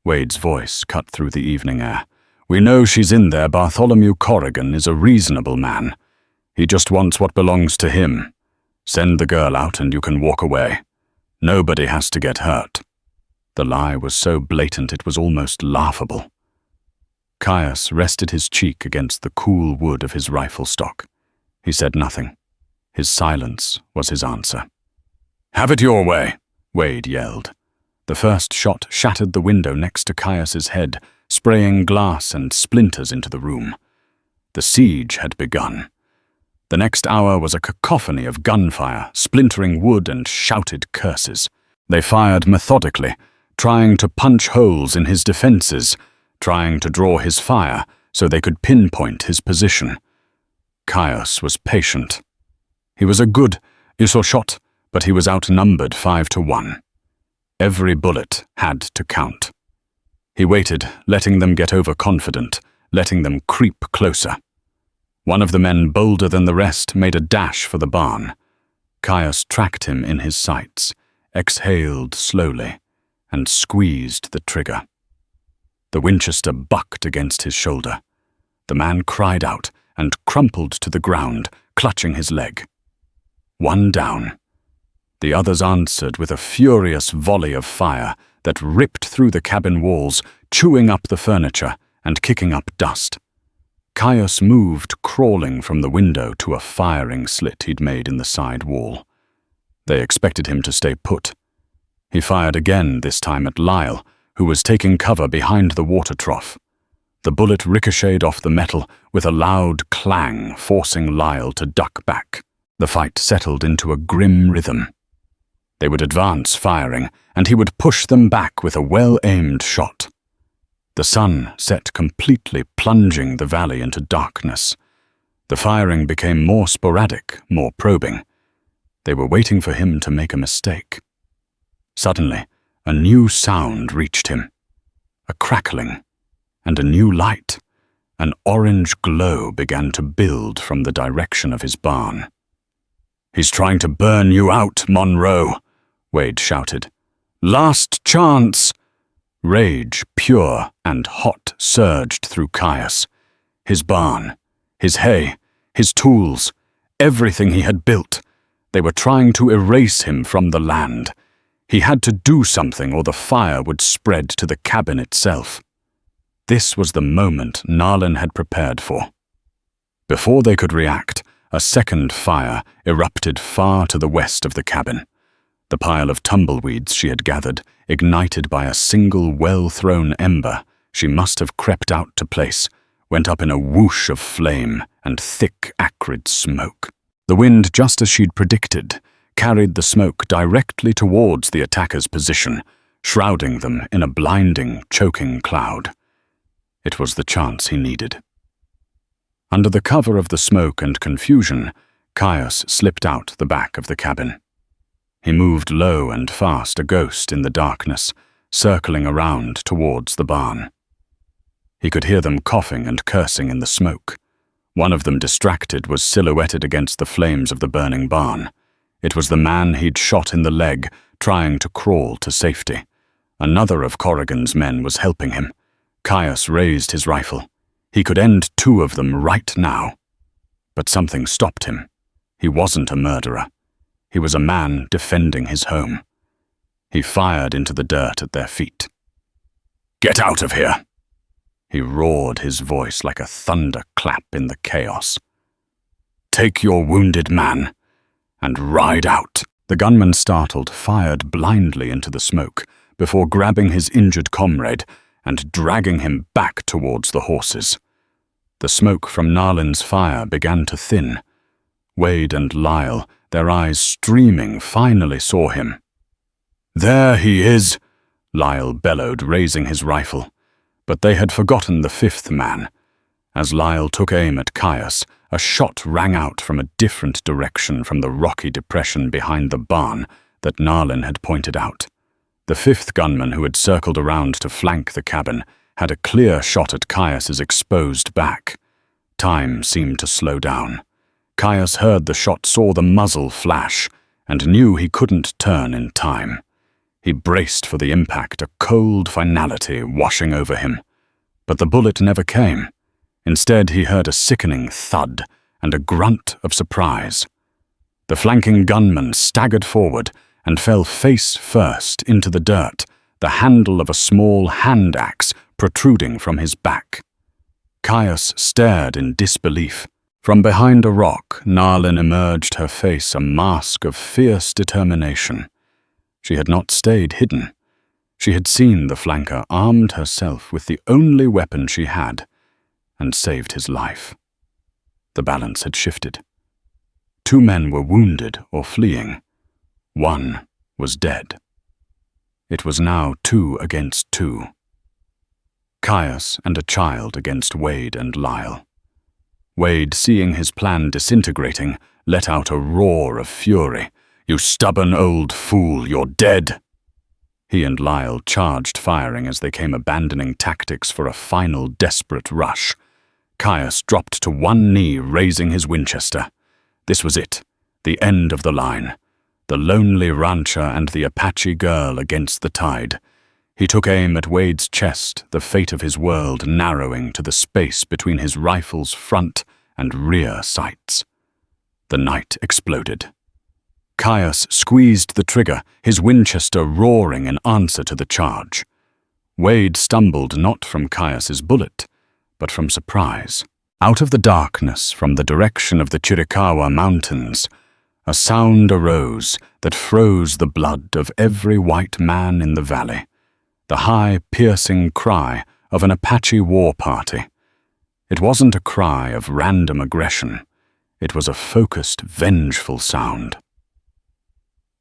Wade's voice cut through the evening air. "We know she's in there. Bartholomew Corrigan is a reasonable man. He just wants what belongs to him. Send the girl out and you can walk away. Nobody has to get hurt." The lie was so blatant it was almost laughable. Caius rested his cheek against the cool wood of his rifle stock. He said nothing. His silence was his answer. "Have it your way," Wade yelled. The first shot shattered the window next to Caius's head, spraying glass and splinters into the room. The siege had begun. The next hour was a cacophony of gunfire, splintering wood and shouted curses. They fired methodically, trying to punch holes in his defenses, trying to draw his fire so they could pinpoint his position. Caius was patient. He was a good Isor shot, but he was outnumbered 5-1. Every bullet had to count. He waited, letting them get overconfident, letting them creep closer. One of the men, bolder than the rest, made a dash for the barn. Caius tracked him in his sights, exhaled slowly, and squeezed the trigger. The Winchester bucked against his shoulder. The man cried out and crumpled to the ground, clutching his leg. One down. The others answered with a furious volley of fire that ripped through the cabin walls, chewing up the furniture and kicking up dust. Caius moved, crawling from the window to a firing slit he'd made in the side wall. They expected him to stay put. He fired again, this time at Lyle, who was taking cover behind the water trough. The bullet ricocheted off the metal with a loud clang, forcing Lyle to duck back. The fight settled into a grim rhythm. They would advance firing, and he would push them back with a well-aimed shot. The sun set completely, plunging the valley into darkness. The firing became more sporadic, more probing. They were waiting for him to make a mistake. Suddenly, a new sound reached him. A crackling, and a new light. An orange glow began to build from the direction of his barn. "He's trying to burn you out, Monroe," Wade shouted. "Last chance!" Rage, pure and hot, surged through Caius. His barn, his hay, his tools, everything he had built. They were trying to erase him from the land. He had to do something or the fire would spread to the cabin itself. This was the moment Narlin had prepared for. Before they could react, a second fire erupted far to the west of the cabin. The pile of tumbleweeds she had gathered, ignited by a single well-thrown ember she must have crept out to place, went up in a whoosh of flame and thick, acrid smoke. The wind, just as she'd predicted, carried the smoke directly towards the attackers' position, shrouding them in a blinding, choking cloud. It was the chance he needed. Under the cover of the smoke and confusion, Caius slipped out the back of the cabin. He moved low and fast, a ghost in the darkness, circling around towards the barn. He could hear them coughing and cursing in the smoke. One of them, distracted, was silhouetted against the flames of the burning barn. It was the man he'd shot in the leg, trying to crawl to safety. Another of Corrigan's men was helping him. Caius raised his rifle. He could end two of them right now. But something stopped him. He wasn't a murderer. He was a man defending his home. He fired into the dirt at their feet. "Get out of here!" He roared, his voice like a thunderclap in the chaos. "Take your wounded man and ride out." The gunman, startled, fired blindly into the smoke before grabbing his injured comrade and dragging him back towards the horses. The smoke from Narlin's fire began to thin. Wade and Lyle, their eyes streaming, finally saw him. "There he is," Lyle bellowed, raising his rifle. But they had forgotten the fifth man. As Lyle took aim at Caius, a shot rang out from a different direction from the rocky depression behind the barn that Narlin had pointed out. The fifth gunman, who had circled around to flank the cabin, had a clear shot at Caius's exposed back. Time seemed to slow down. Caius heard the shot, saw the muzzle flash, and knew he couldn't turn in time. He braced for the impact, a cold finality washing over him. But the bullet never came. Instead, he heard a sickening thud and a grunt of surprise. The flanking gunman staggered forward and fell face first into the dirt, the handle of a small hand axe protruding from his back. Caius stared in disbelief. From behind a rock, Narlin emerged, her face a mask of fierce determination. She had not stayed hidden. She had seen the flanker armed herself with the only weapon she had, and saved his life. The balance had shifted. 2 men were wounded or fleeing. 1 was dead. It was now 2 against 2. Caius and a child against Wade and Lyle. Wade, seeing his plan disintegrating, let out a roar of fury. "You stubborn old fool, you're dead!" He and Lyle charged, firing as they came, abandoning tactics for a final desperate rush. Caius dropped to one knee, raising his Winchester. This was it, the end of the line. The lonely rancher and the Apache girl against the tide. He took aim at Wade's chest, the fate of his world narrowing to the space between his rifle's front and rear sights. The night exploded. Caius squeezed the trigger, his Winchester roaring in answer to the charge. Wade stumbled not from Caius's bullet, but from surprise. Out of the darkness, from the direction of the Chiricahua Mountains, a sound arose that froze the blood of every white man in the valley. The high, piercing cry of an Apache war party. It wasn't a cry of random aggression. It was a focused, vengeful sound.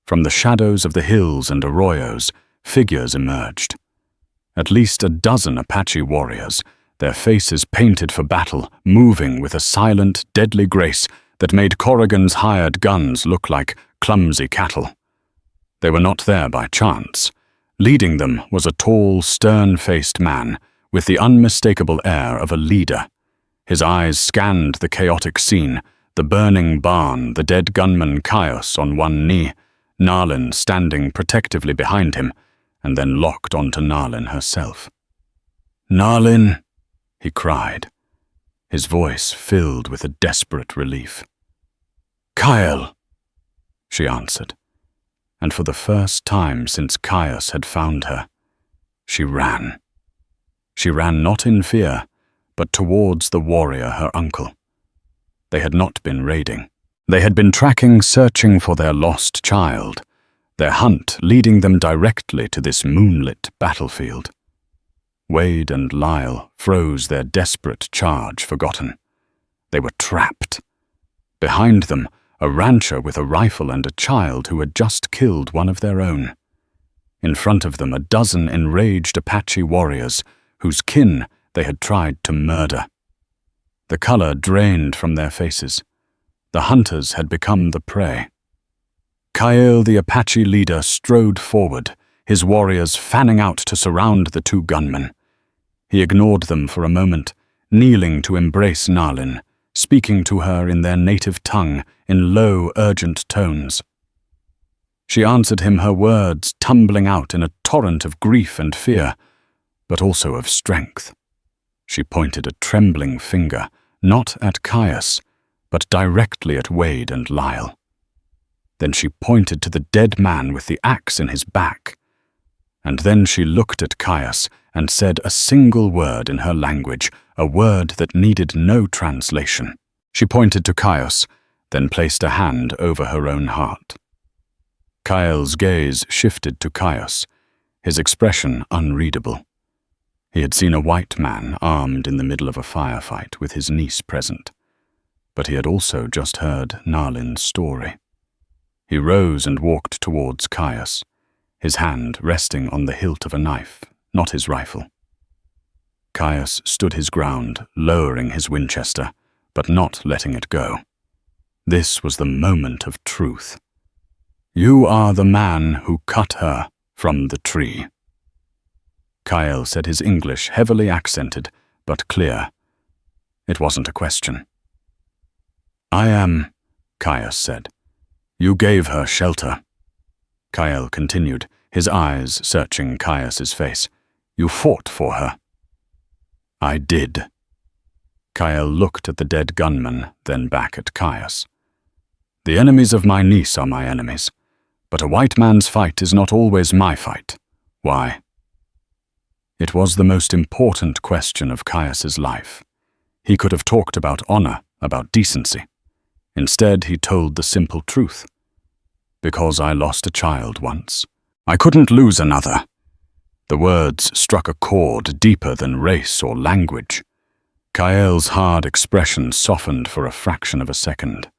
From the shadows of the hills and arroyos, figures emerged. At least a dozen Apache warriors, their faces painted for battle, moving with a silent, deadly grace that made Corrigan's hired guns look like clumsy cattle. They were not there by chance. Leading them was a tall, stern-faced man with the unmistakable air of a leader. His eyes scanned the chaotic scene, the burning barn, the dead gunman Caius on one knee, Narlin standing protectively behind him, and then locked onto Narlin herself. "Narlin," he cried, his voice filled with a desperate relief. "Kyle," she answered, and for the first time since Caius had found her, she ran. She ran not in fear, but towards the warrior, her uncle. They had not been raiding. They had been tracking, searching for their lost child, their hunt leading them directly to this moonlit battlefield. Wade and Lyle froze, their desperate charge forgotten. They were trapped. Behind them, a rancher with a rifle and a child who had just killed one of their own. In front of them, a dozen enraged Apache warriors whose kin they had tried to murder. The color drained from their faces. The hunters had become the prey. Kyle, the Apache leader, strode forward, his warriors fanning out to surround the 2 gunmen. He ignored them for a moment, kneeling to embrace Narlin, speaking to her in their native tongue in low, urgent tones. She answered him, her words tumbling out in a torrent of grief and fear, but also of strength. She pointed a trembling finger, not at Caius, but directly at Wade and Lyle. Then she pointed to the dead man with the axe in his back. And then she looked at Caius and said a single word in her language, a word that needed no translation. She pointed to Caius, then placed a hand over her own heart. Kyle's gaze shifted to Caius, his expression unreadable. He had seen a white man armed in the middle of a firefight with his niece present, but he had also just heard Narlin's story. He rose and walked towards Caius, his hand resting on the hilt of a knife, not his rifle. Caius stood his ground, lowering his Winchester, but not letting it go. This was the moment of truth. "You are the man who cut her from the tree." Kyle said, his English heavily accented, but clear. It wasn't a question. "I am," Caius said. You gave her shelter. Kyle continued, his eyes searching Caius's face. You fought for her. I did. Kyle looked at the dead gunman, then back at Caius. The enemies of my niece are my enemies, but a white man's fight is not always my fight. Why? It was the most important question of Caius's life. He could have talked about honor, about decency. Instead, he told the simple truth. Because I lost a child once. I couldn't lose another. The words struck a chord deeper than race or language. Kael's hard expression softened for a fraction of a second.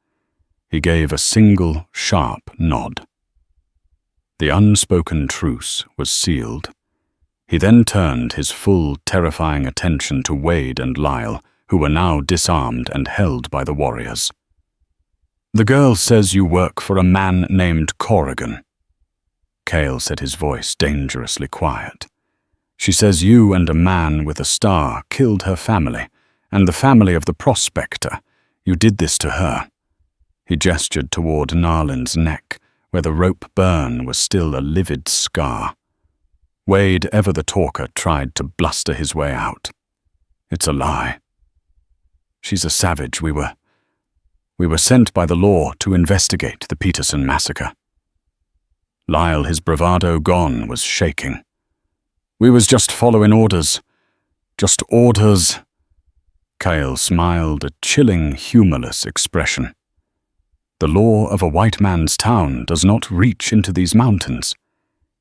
He gave a single, sharp nod. The unspoken truce was sealed. He then turned his full, terrifying attention to Wade and Lyle, who were now disarmed and held by the warriors. The girl says you work for a man named Corrigan. Cale said, his voice dangerously quiet. She says you and a man with a star killed her family, and the family of the prospector. You did this to her. He gestured toward Narlin's neck, where the rope burn was still a livid scar. Wade, ever the talker, tried to bluster his way out. It's a lie. She's a savage. We were sent by the law to investigate the Peterson massacre. Lyle, his bravado gone, was shaking. We was just following orders. Just orders. Cale smiled, a chilling, humorless expression. The law of a white man's town does not reach into these mountains.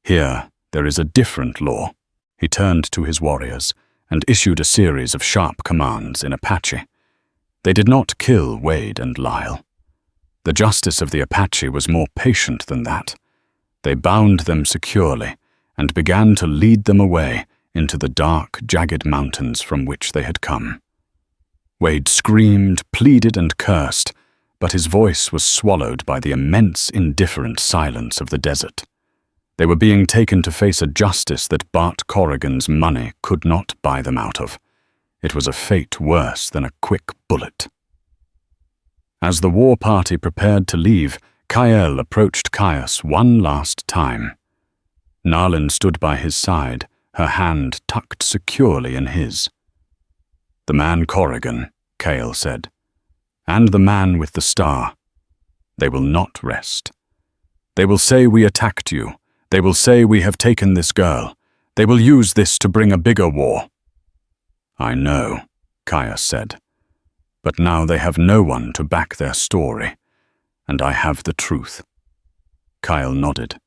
Here, there is a different law. He turned to his warriors and issued a series of sharp commands in Apache. They did not kill Wade and Lyle. The justice of the Apache was more patient than that. They bound them securely and began to lead them away into the dark, jagged mountains from which they had come. Wade screamed, pleaded, and cursed, but his voice was swallowed by the immense, indifferent silence of the desert. They were being taken to face a justice that Bart Corrigan's money could not buy them out of. It was a fate worse than a quick bullet. As the war party prepared to leave, Kael approached Caius one last time. Narlin stood by his side, her hand tucked securely in his. The man Corrigan, Kael said, and the man with the star. They will not rest. They will say we attacked you. They will say we have taken this girl. They will use this to bring a bigger war. I know, Caius said, but now they have no one to back their story, and I have the truth. Kyle nodded.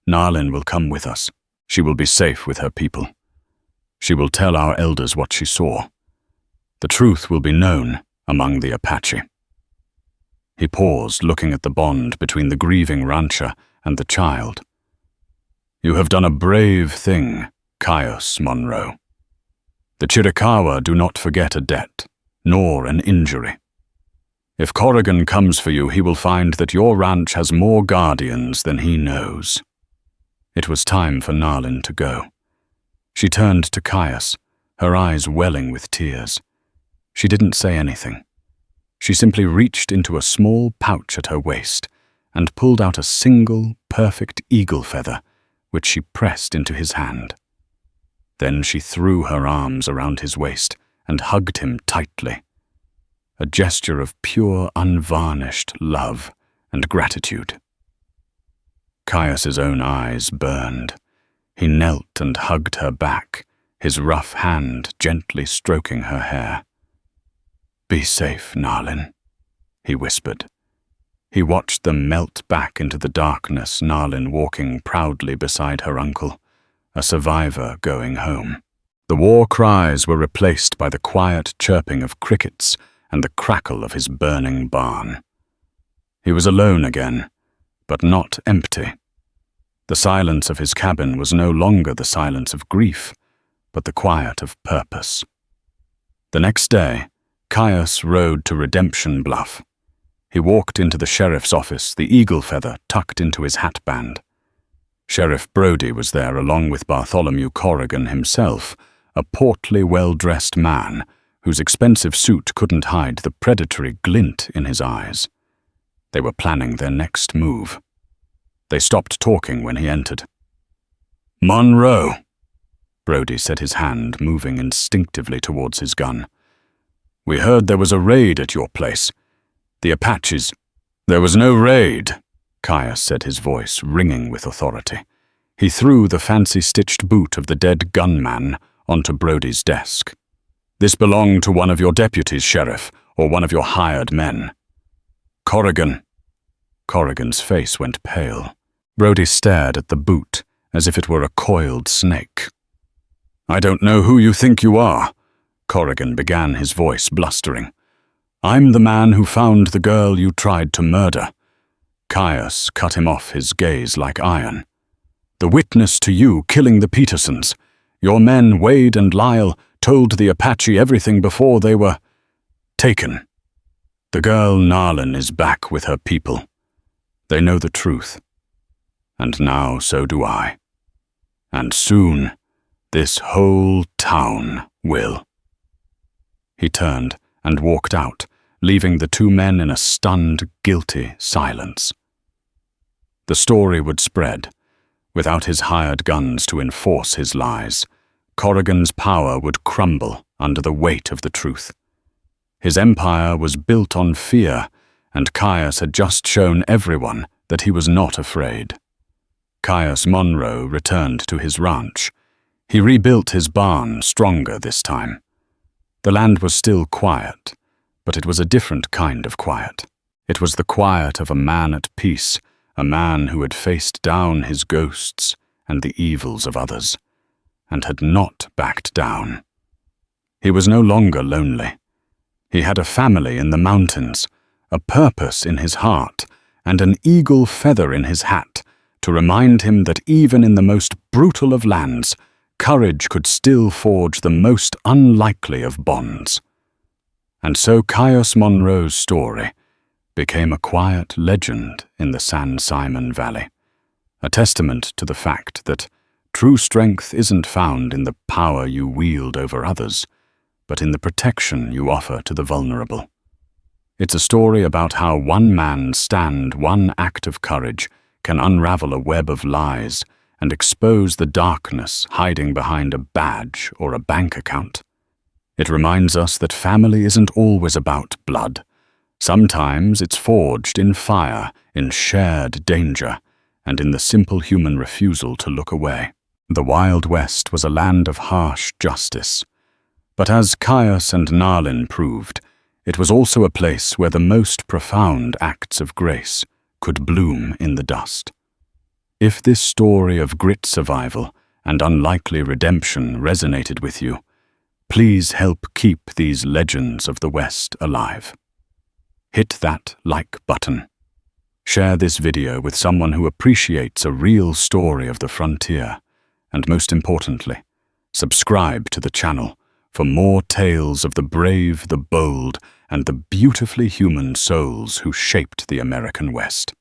Narlin will come with us. She will be safe with her people. She will tell our elders what she saw. The truth will be known among the Apache. He paused, looking at the bond between the grieving rancher and the child. You have done a brave thing, Caius Monroe. The Chiricahua do not forget a debt, nor an injury. If Corrigan comes for you, he will find that your ranch has more guardians than he knows. It was time for Narlin to go. She turned to Caius, her eyes welling with tears. She didn't say anything. She simply reached into a small pouch at her waist and pulled out a single, perfect eagle feather, which she pressed into his hand. Then she threw her arms around his waist and hugged him tightly. A gesture of pure, unvarnished love and gratitude. Caius's own eyes burned. He knelt and hugged her back, his rough hand gently stroking her hair. Be safe, Narlin, he whispered. He watched them melt back into the darkness, Narlin walking proudly beside her uncle, a survivor going home. The war cries were replaced by the quiet chirping of crickets and the crackle of his burning barn. He was alone again, but not empty. The silence of his cabin was no longer the silence of grief, but the quiet of purpose. The next day, Caius rode to Redemption Bluff. He walked into the sheriff's office, the eagle feather tucked into his hatband. Sheriff Brody was there along with Bartholomew Corrigan himself, a portly, well-dressed man whose expensive suit couldn't hide the predatory glint in his eyes. They were planning their next move. They stopped talking when he entered. "Monroe," Brody said, his hand moving instinctively towards his gun. "We heard there was a raid at your place. The Apaches—" "There was no raid," Caius said, his voice ringing with authority. He threw the fancy-stitched boot of the dead gunman onto Brody's desk. "This belonged to one of your deputies, Sheriff, or one of your hired men." "Corrigan." Corrigan's face went pale. Brody stared at the boot as if it were a coiled snake. "I don't know who you think you are," Corrigan began, his voice blustering. "I'm the man who found the girl you tried to murder." Caius cut him off, his gaze like iron. "The witness to you killing the Petersons. Your men, Wade and Lyle, told the Apache everything before they were taken. The girl Narlin is back with her people. They know the truth. And now so do I. And soon, this whole town will." He turned and walked out, leaving the two men in a stunned, guilty silence. The story would spread. Without his hired guns to enforce his lies, Corrigan's power would crumble under the weight of the truth. His empire was built on fear, and Caius had just shown everyone that he was not afraid. Caius Monroe returned to his ranch. He rebuilt his barn stronger this time. The land was still quiet, but it was a different kind of quiet. It was the quiet of a man at peace, a man who had faced down his ghosts and the evils of others, and had not backed down. He was no longer lonely. He had a family in the mountains, a purpose in his heart, and an eagle feather in his hat to remind him that even in the most brutal of lands, courage could still forge the most unlikely of bonds. And so Caius Monroe's story became a quiet legend in the San Simon Valley, a testament to the fact that true strength isn't found in the power you wield over others, but in the protection you offer to the vulnerable. It's a story about how one man's stand, one act of courage, can unravel a web of lies and expose the darkness hiding behind a badge or a bank account. It reminds us that family isn't always about blood. Sometimes it's forged in fire, in shared danger, and in the simple human refusal to look away. The Wild West was a land of harsh justice. But as Caius and Narlin proved, it was also a place where the most profound acts of grace could bloom in the dust. If this story of grit survival and unlikely redemption resonated with you, please help keep these legends of the West alive. Hit that like button. Share this video with someone who appreciates a real story of the frontier. And most importantly, subscribe to the channel for more tales of the brave, the bold, and the beautifully human souls who shaped the American West.